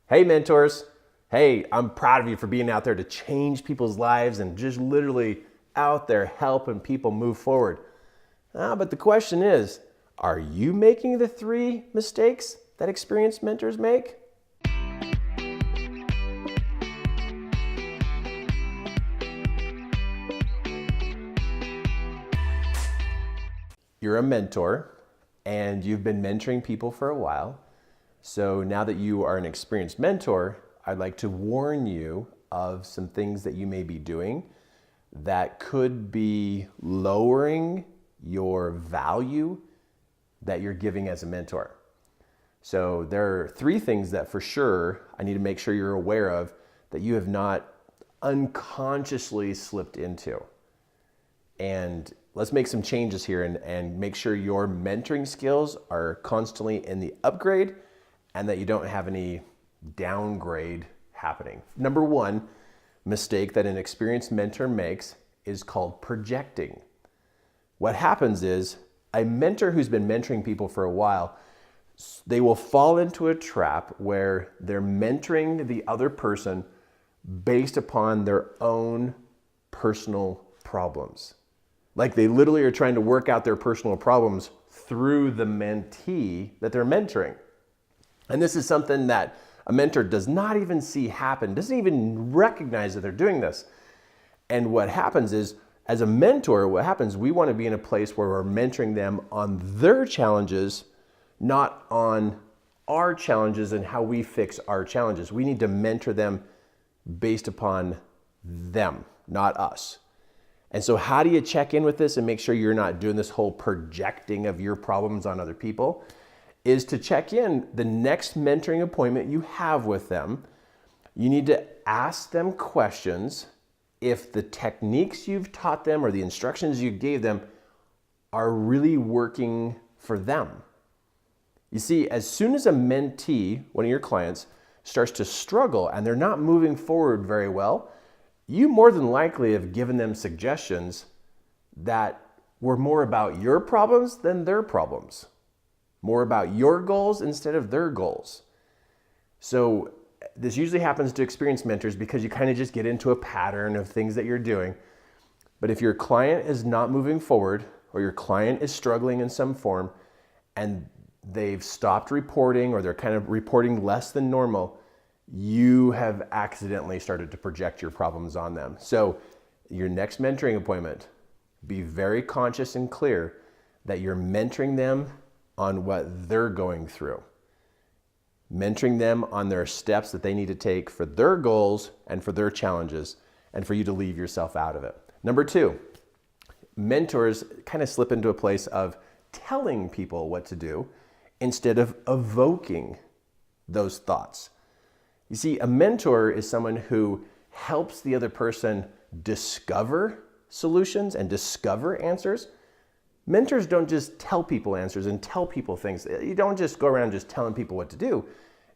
Hey mentors, hey, I'm proud of you for being out there to change people's lives and just literally out there helping people move forward. But the question is, are you making the 3 mistakes that experienced mentors make? You're a mentor and you've been mentoring people for a while. So now that you are an experienced mentor, I'd like to warn you of some things that you may be doing that could be lowering your value that you're giving as a mentor. So there are 3 things that for sure I need to make sure you're aware of that you have not unconsciously slipped into. And let's make some changes here and make sure your mentoring skills are constantly in the upgrade and that you don't have any downgrade happening. Number 1 mistake that an experienced mentor makes is called projecting. What happens is a mentor who's been mentoring people for a while, they will fall into a trap where they're mentoring the other person based upon their own personal problems. Like they literally are trying to work out their personal problems through the mentee that they're mentoring. And this is something that a mentor does not even see happen, doesn't even recognize that they're doing this. And what happens is, as a mentor, we want to be in a place where we're mentoring them on their challenges, not on our challenges and how we fix our challenges. We need to mentor them based upon them, not us. And so how do you check in with this and make sure you're not doing this whole projecting of your problems on other people? Is to check in the next mentoring appointment you have with them. You need to ask them questions if the techniques you've taught them or the instructions you gave them are really working for them. You see, as soon as a mentee, one of your clients, starts to struggle and they're not moving forward very well, you more than likely have given them suggestions that were more about your problems than their problems. More about your goals instead of their goals. So this usually happens to experienced mentors because you kind of just get into a pattern of things that you're doing. But if your client is not moving forward or your client is struggling in some form and they've stopped reporting or they're kind of reporting less than normal, you have accidentally started to project your problems on them. So your next mentoring appointment, be very conscious and clear that you're mentoring them on what they're going through. Mentoring them on their steps that they need to take for their goals and for their challenges and for you to leave yourself out of it. Number 2, mentors kind of slip into a place of telling people what to do instead of evoking those thoughts. You see, a mentor is someone who helps the other person discover solutions and discover answers. Mentors don't just tell people answers and tell people things. You don't just go around just telling people what to do.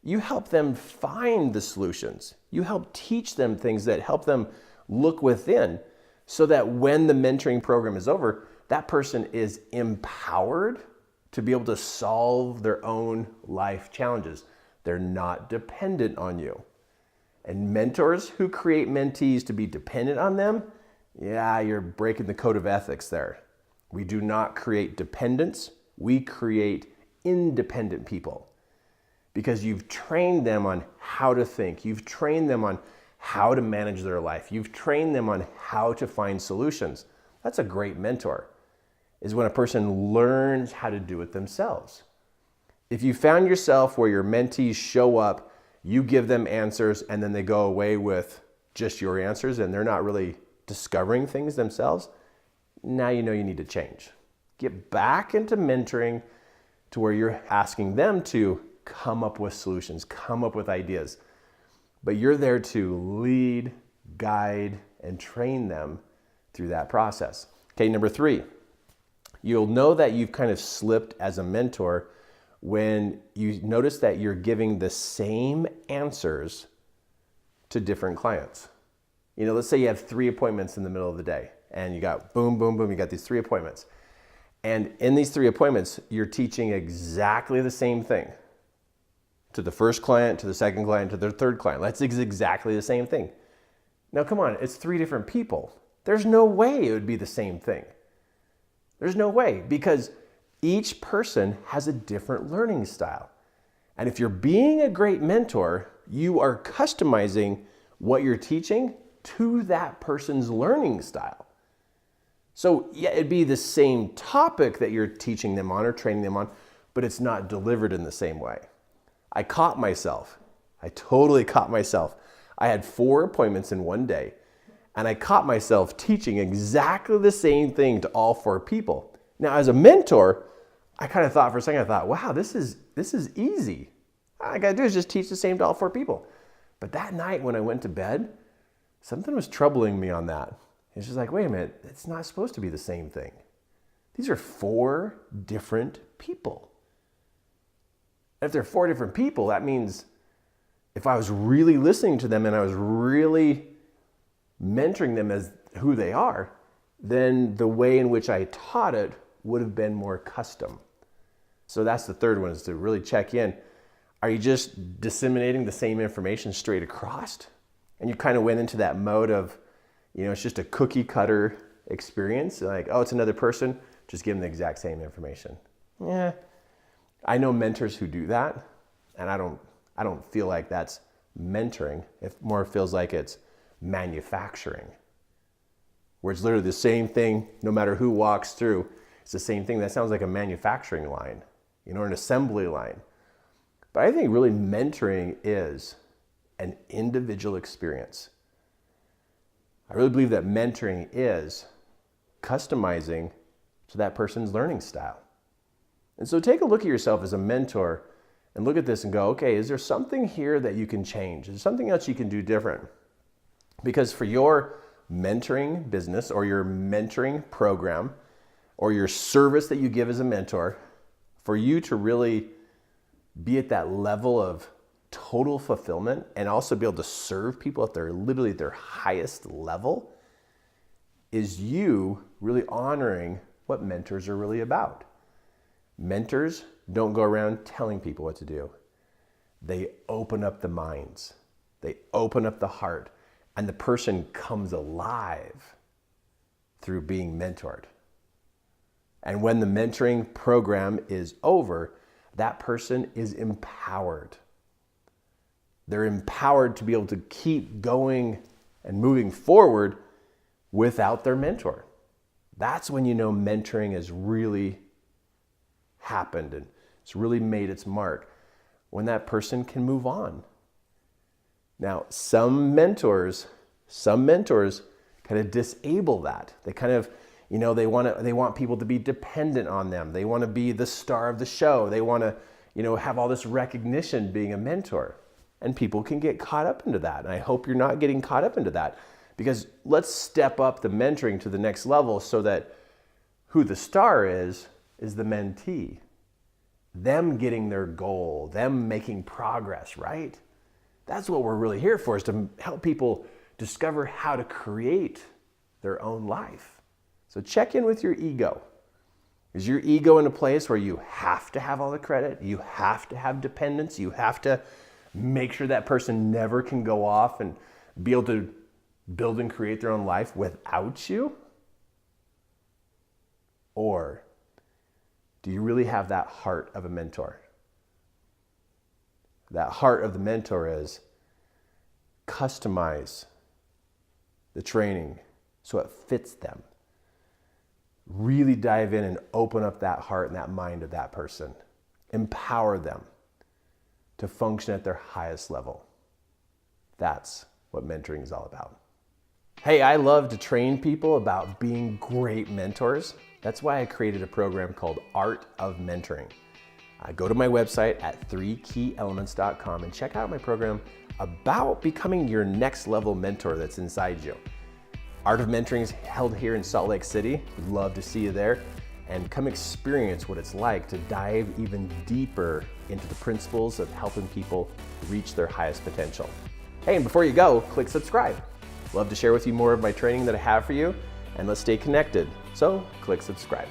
You help them find the solutions. You help teach them things that help them look within so that when the mentoring program is over, that person is empowered to be able to solve their own life challenges. They're not dependent on you. And mentors who create mentees to be dependent on them, yeah, you're breaking the code of ethics there. We do not create dependence, we create independent people. Because you've trained them on how to think, you've trained them on how to manage their life, you've trained them on how to find solutions. That's a great mentor, is when a person learns how to do it themselves. If you found yourself where your mentees show up, you give them answers, and then they go away with just your answers and they're not really discovering things themselves, now you know you need to change. Get back into mentoring to where you're asking them to come up with solutions, come up with ideas. But you're there to lead, guide, and train them through that process. Okay, number 3, you'll know that you've kind of slipped as a mentor when you notice that you're giving the same answers to different clients. You know, let's say you have 3 appointments in the middle of the day and you got boom, boom, boom, you got these 3 appointments. And in these 3 appointments, you're teaching exactly the same thing to the first client, to the second client, to the third client. That's exactly the same thing. Now, come on, it's 3 different people. There's no way it would be the same thing. There's no way, because each person has a different learning style. And if you're being a great mentor, you are customizing what you're teaching to that person's learning style. So yeah, it'd be the same topic that you're teaching them on or training them on, but it's not delivered in the same way. I caught myself. I totally caught myself. I had 4 appointments in one day, and I caught myself teaching exactly the same thing to all 4 people. Now, as a mentor, I kind of thought for a second, wow, this is easy. All I gotta do is just teach the same to all 4 people. But that night when I went to bed, something was troubling me on that. It's just like, wait a minute, it's not supposed to be the same thing. These are 4 different people. And if they're 4 different people, that means if I was really listening to them and I was really mentoring them as who they are, then the way in which I taught it would have been more custom. So that's the third one, is to really check in. Are you just disseminating the same information straight across? And you kind of went into that mode of, it's just a cookie cutter experience. Like, oh, it's another person, just give them the exact same information. Yeah, I know mentors who do that, and I don't feel like that's mentoring. It more feels like it's manufacturing, where it's literally the same thing no matter who walks through. It's the same thing. That sounds like a manufacturing line, or an assembly line. But I think really mentoring is an individual experience. I really believe that mentoring is customizing to that person's learning style. And so take a look at yourself as a mentor and look at this and go, okay, is there something here that you can change? Is there something else you can do different? Because for your mentoring business or your mentoring program or your service that you give as a mentor, for you to really be at that level of total fulfillment and also be able to serve people at their highest level, is you really honoring what mentors are really about. Mentors don't go around telling people what to do. They open up the minds. They open up the heart, and the person comes alive through being mentored. And when the mentoring program is over, that person is empowered. They're empowered to be able to keep going and moving forward without their mentor. That's when you know mentoring has really happened and it's really made its mark, when that person can move on. Now, some mentors kind of disable that. They kind of, they want people to be dependent on them. They want to be the star of the show. They want to, have all this recognition being a mentor. And people can get caught up into that. And I hope you're not getting caught up into that, because let's step up the mentoring to the next level so that who the star is the mentee. Them getting their goal, them making progress, right? That's what we're really here for, is to help people discover how to create their own life. So check in with your ego. Is your ego in a place where you have to have all the credit? You have to have dependence? You have to make sure that person never can go off and be able to build and create their own life without you? Or do you really have that heart of a mentor? That heart of the mentor is customize the training so it fits them. Really dive in and open up that heart and that mind of that person. Empower them to function at their highest level. That's what mentoring is all about. Hey, I love to train people about being great mentors. That's why I created a program called Art of Mentoring. Go to my website at 3keyelements.com and check out my program about becoming your next level mentor that's inside you. Art of Mentoring is held here in Salt Lake City. We'd love to see you there, and come experience what it's like to dive even deeper into the principles of helping people reach their highest potential. Hey, and before you go, click subscribe. Love to share with you more of my training that I have for you, and let's stay connected. So click subscribe.